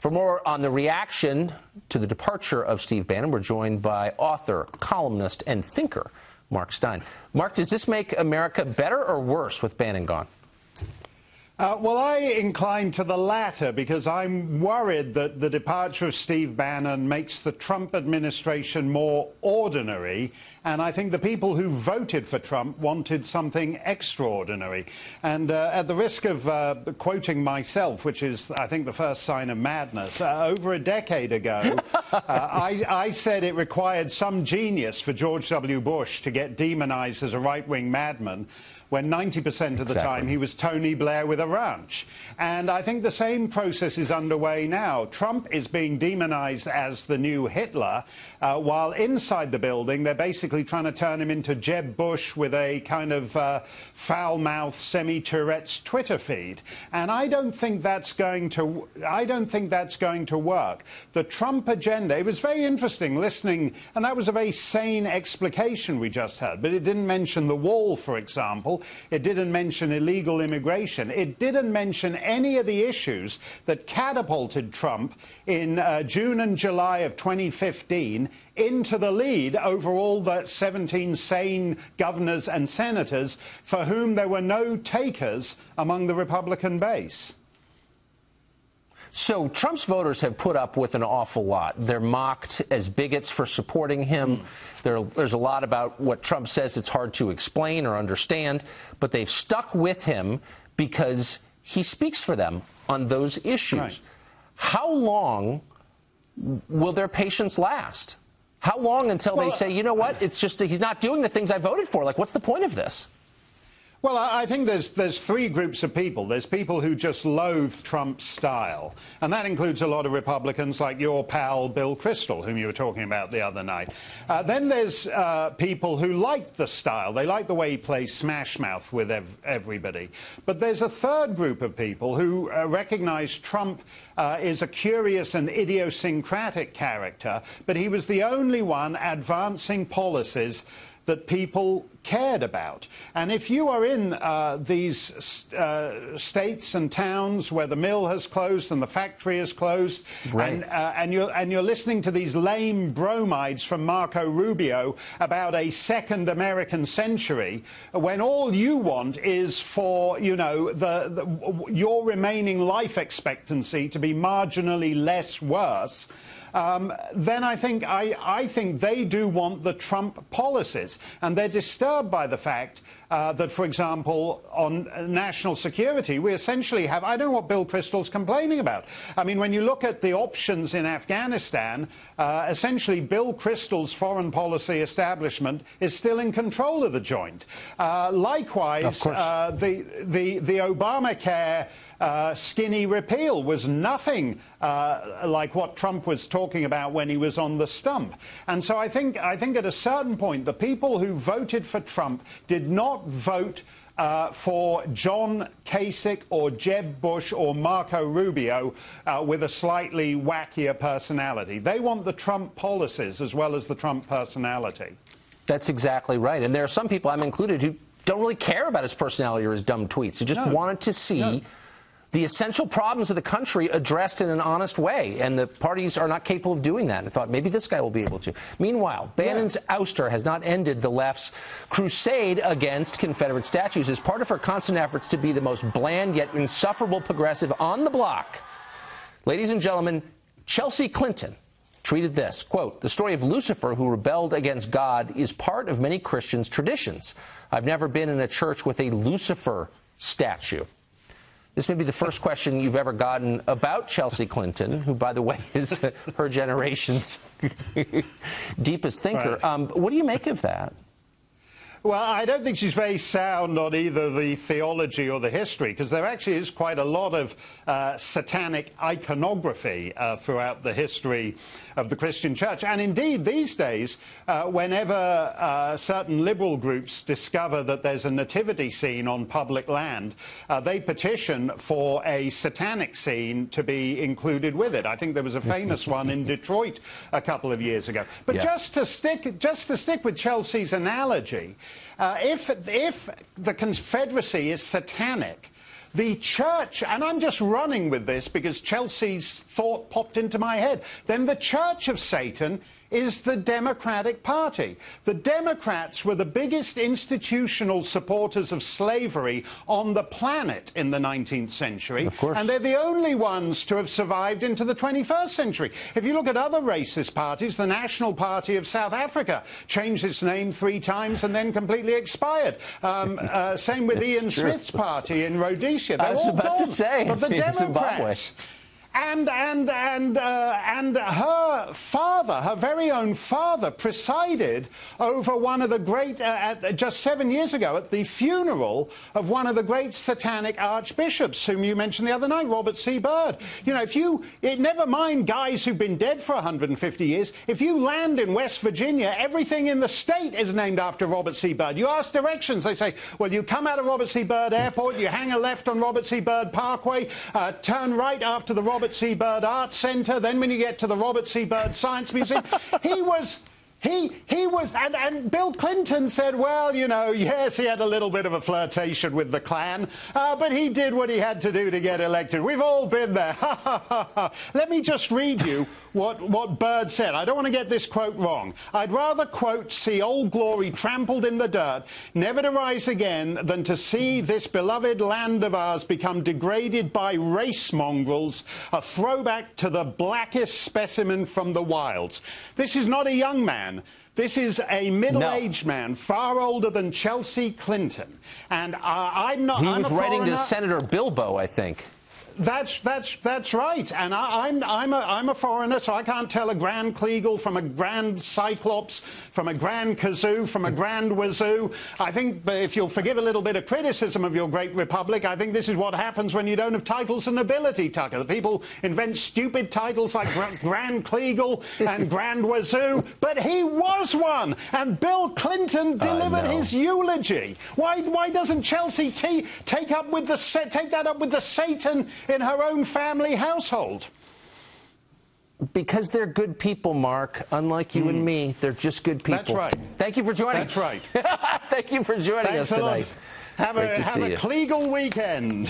For more on the reaction to the departure of Steve Bannon, we're joined by author, columnist, and thinker Mark Steyn. Mark, does this make America better or worse with Bannon gone? Well, I incline to the latter because I'm worried that the departure of Steve Bannon makes the Trump administration more ordinary, and I think the people who voted for Trump wanted something extraordinary. And at the risk of quoting myself, which is, I think, the first sign of madness, over a decade ago, I said it required some genius for George W. Bush to get demonized as a right-wing madman, when 90% of the time he was Tony Blair with a ranch. And I think the same process is underway now. Trump is being demonized as the new Hitler, while inside the building they're basically trying to turn him into Jeb Bush with a kind of foul-mouthed, semi-Tourette's Twitter feed. And I don't think that's going to work. The Trump agenda, it was very interesting listening, and that was a very sane explication we just heard, but it didn't mention the wall, for example. It didn't mention illegal immigration. It didn't mention any of the issues that catapulted Trump in June and July of 2015 into the lead over all the 17 sane governors and senators for whom there were no takers among the Republican base. So Trump's voters have put up with an awful lot. They're mocked as bigots for supporting him. There's a lot about what Trump says it's hard to explain or understand, but they've stuck with him because he speaks for them on those issues. Right. How long will their patience last? How long until they say, you know what, it's just he's not doing the things I voted for? Like, what's the point of this? Well, I think there's three groups of people. There's people who just loathe Trump's style, and that includes a lot of Republicans like your pal Bill Kristol, whom you were talking about the other night. Then there's people who like the style. They like the way he plays Smash Mouth with everybody. But there's a third group of people who recognize Trump is a curious and idiosyncratic character, but he was the only one advancing policies that people cared about. And if you are in these states and towns where the mill has closed and the factory is closed, right, and you're listening to these lame bromides from Marco Rubio about a second American century, when all you want is for, you know, your remaining life expectancy to be marginally less worse, then I think they do want the Trump policies. And they're disturbed by the fact that, for example, on national security, we essentially have, I don't know what Bill Kristol's complaining about. I mean, when you look at the options in Afghanistan, essentially Bill Kristol's foreign policy establishment is still in control of the joint. Likewise, the Obamacare skinny repeal was nothing like what Trump was talking about when he was on the stump. And so I think at a certain point, the people who voted for Trump did not vote for John Kasich or Jeb Bush or Marco Rubio with a slightly wackier personality. They want the Trump policies as well as the Trump personality. That's exactly right. And there are some people, I'm included, who don't really care about his personality or his dumb tweets. Who just wanted to see the essential problems of the country addressed in an honest way, and the parties are not capable of doing that. And I thought maybe this guy will be able to. Meanwhile, Bannon's ouster has not ended the left's crusade against Confederate statues as part of her constant efforts to be the most bland yet insufferable progressive on the block. Ladies and gentlemen, Chelsea Clinton tweeted this, quote, "The story of Lucifer who rebelled against God is part of many Christians' traditions. I've never been in a church with a Lucifer statue." This may be the first question you've ever gotten about Chelsea Clinton, who, by the way, is her generation's deepest thinker. Right. What do you make of that? Well, I don't think she's very sound on either the theology or the history, because there actually is quite a lot of satanic iconography throughout the history of the Christian church. And indeed, these days, whenever certain liberal groups discover that there's a nativity scene on public land, they petition for a satanic scene to be included with it. I think there was a famous one in Detroit a couple of years ago. But just to stick with Chelsea's analogy, if the Confederacy is satanic, the church, and I'm just running with this because Chelsea's thought popped into my head, then the Church of Satan is the Democratic Party. The Democrats were the biggest institutional supporters of slavery on the planet in the 19th century. Of course. And they're the only ones to have survived into the 21st century. If you look at other racist parties, the National Party of South Africa changed its name 3 times and then completely expired. Same with Ian Smith's party in Rhodesia. They're all gone. But the Democrats... And her father, her very own father, presided over one of the great, just 7 years ago, at the funeral of one of the great satanic archbishops, whom you mentioned the other night, Robert C. Byrd. You know, never mind guys who've been dead for 150 years, if you land in West Virginia, everything in the state is named after Robert C. Byrd. You ask directions, they say, well, you come out of Robert C. Byrd Airport, you hang a left on Robert C. Byrd Parkway, turn right after the Robert C. Byrd Art Center, then when you get to the Robert C. Byrd Science Museum, and Bill Clinton said, well, you know, yes, he had a little bit of a flirtation with the Klan, but he did what he had to do to get elected. We've all been there. Let me just read you what Byrd said. I don't want to get this quote wrong. I'd rather, quote, see old glory trampled in the dirt, never to rise again, than to see this beloved land of ours become degraded by race mongrels, a throwback to the blackest specimen from the wilds. This is not a young man. This is a middle-aged man, far older than Chelsea Clinton. And I'm not... He was writing to Senator Bilbo, I think. That's right, and I'm a foreigner, so I can't tell a Grand Kleagle from a Grand Cyclops, from a Grand Kazoo, from a Grand Wazoo. I think, if you'll forgive a little bit of criticism of your great republic, I think this is what happens when you don't have titles and nobility, Tucker. The people invent stupid titles like Grand Kleagle and Grand Wazoo, but he was one, and Bill Clinton delivered his eulogy. Why doesn't Chelsea take that up with the Satan in her own family household? Because they're good people, Mark. Unlike you and me, they're just good people. That's right. Thank you for joining. That's right. Thank you for joining us tonight. Have a Kleagle weekend.